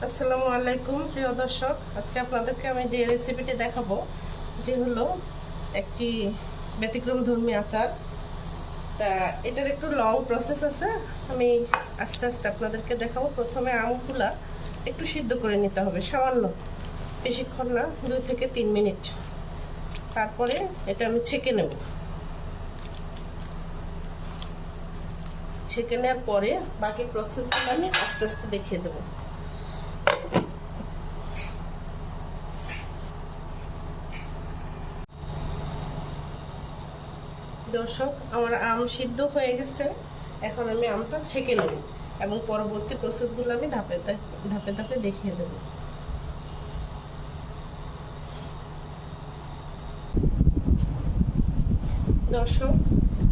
আসসালামু আলাইকুম প্রিয় দর্শক, আজকে আপনাদেরকে আমি যে রেসিপিটি দেখাবো যে হলো একটি ব্যতিক্রমধর্মী আচার। তা এটার একটু লং প্রসেস আছে, আমি আস্তে আস্তে আপনাদেরকে দেখাবো। প্রথমে আমগুলা একটু সিদ্ধ করে নিতে হবে, সামান্য, বেশিক্ষণ না, 2 থেকে 3 মিনিট। তারপরে এটা আমি ছেঁকে নেব। ছেঁকে নেওয়ার পরে বাকি প্রসেসগুলো আমি আস্তে আস্তে দেখিয়ে দেবো। দর্শক, আমার আম সিদ্ধ হয়ে গেছে, এখন আমি আমটা ছেঁকে নেব এবং পরবর্তী প্রসেসগুলো আমি ধাপে ধাপে দেখিয়ে দেব। দর্শক,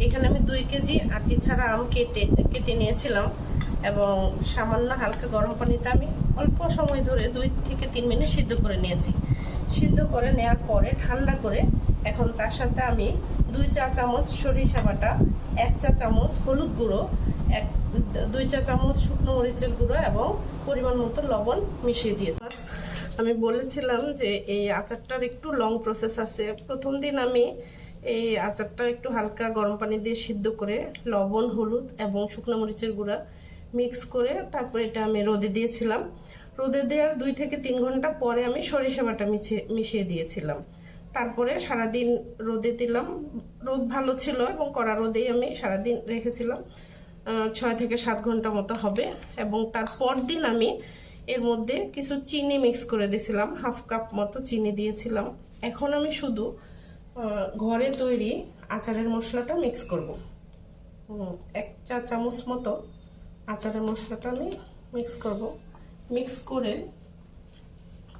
এখানে আমি 2 কেজি আটি ছাড়া আম কেটে নিয়েছিলাম এবং সামান্য হালকা গরম পানিতে আমি অল্প সময় ধরে 2 থেকে 3 মিনিট সিদ্ধ করে নিয়েছি। সিদ্ধ করে নেওয়ার পরে ঠান্ডা করে এখন তার সাথে আমি 2 চা চামচ সরিষা বাটা, 1 চা চামচ হলুদ গুঁড়ো, 2 চা চামচ শুকনো মরিচের গুঁড়ো এবং পরিমাণ মতো লবণ মিশিয়ে দিয়ে। আমি বলেছিলাম যে এই আচারটার একটু লং প্রসেস আছে। প্রথম দিন আমি এই আচারটা একটু হালকা গরম পানি দিয়ে সিদ্ধ করে লবণ, হলুদ এবং শুকনো মরিচের গুঁড়া মিক্স করে তারপরে এটা আমি রোদে দিয়েছিলাম। রোদে দেওয়ার 2 থেকে 3 ঘন্টা পরে আমি সরিষা বাটা মিশিয়ে দিয়েছিলাম। তারপরে সারাদিন রোদে দিলাম, রোদ ভালো ছিল এবং কড়া রোদেই আমি সারাদিন রেখেছিলাম, 6 থেকে 7 ঘন্টা মতো হবে। এবং তারপর দিন আমি এর মধ্যে কিছু চিনি মিক্স করে দিয়েছিলাম, হাফ কাপ মতো চিনি দিয়েছিলাম। এখন আমি শুধু ঘরে তৈরি আচারের মশলাটা মিক্স করব। 1 চা চামচ মতো আচারের মশলাটা আমি মিক্স করব। মিক্স করে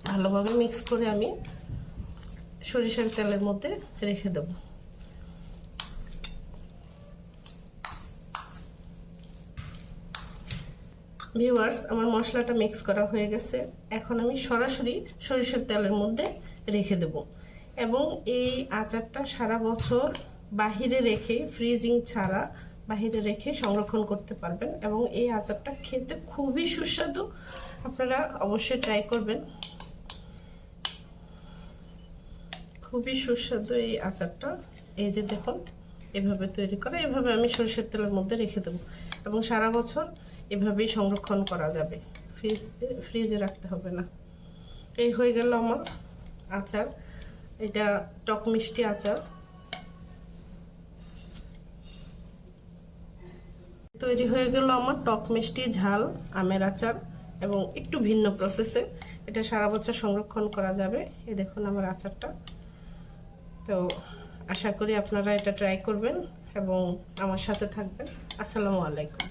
ভালোভাবে মিক্স করে আমি সরিষার তেলের মধ্যে রেখে দেব। ভিউয়ার্স, আমার মশলাটা মিক্স করা হয়ে গেছে, এখন আমি সরাসরি সরিষার তেলের মধ্যে রেখে দেব। এবং এই আচারটা সারা বছর বাহিরে রেখে, ফ্রিজিং ছাড়া বাহিরে রেখে সংরক্ষণ করতে পারবেন এবং এই আচারটা খেতে খুবই সুস্বাদু। আপনারা অবশ্যই ট্রাই করবেন, খুবই সুস্বাদু এই আচারটা। এই যে দেখুন, এভাবে তৈরি করা, এভাবে আমি সরিষার তেলের মধ্যে রেখে দেবো এবং সারা বছর এভাবেই সংরক্ষণ করা যাবে, ফ্রিজে রাখতে হবে না। এই হয়ে গেল আমার আচার, এটা টক মিষ্টি আচার তৈরি হয়ে গেল আমার টক মিষ্টি ঝাল আমের আচার এবং একটু ভিন্ন প্রসেসে। এটা সারা বছর সংরক্ষণ করা যাবে। এই দেখুন আমার আচারটা। তো আশা করি আপনারা এটা ট্রাই করবেন এবং আমার সাথে থাকবেন। আসসালামু আলাইকুম।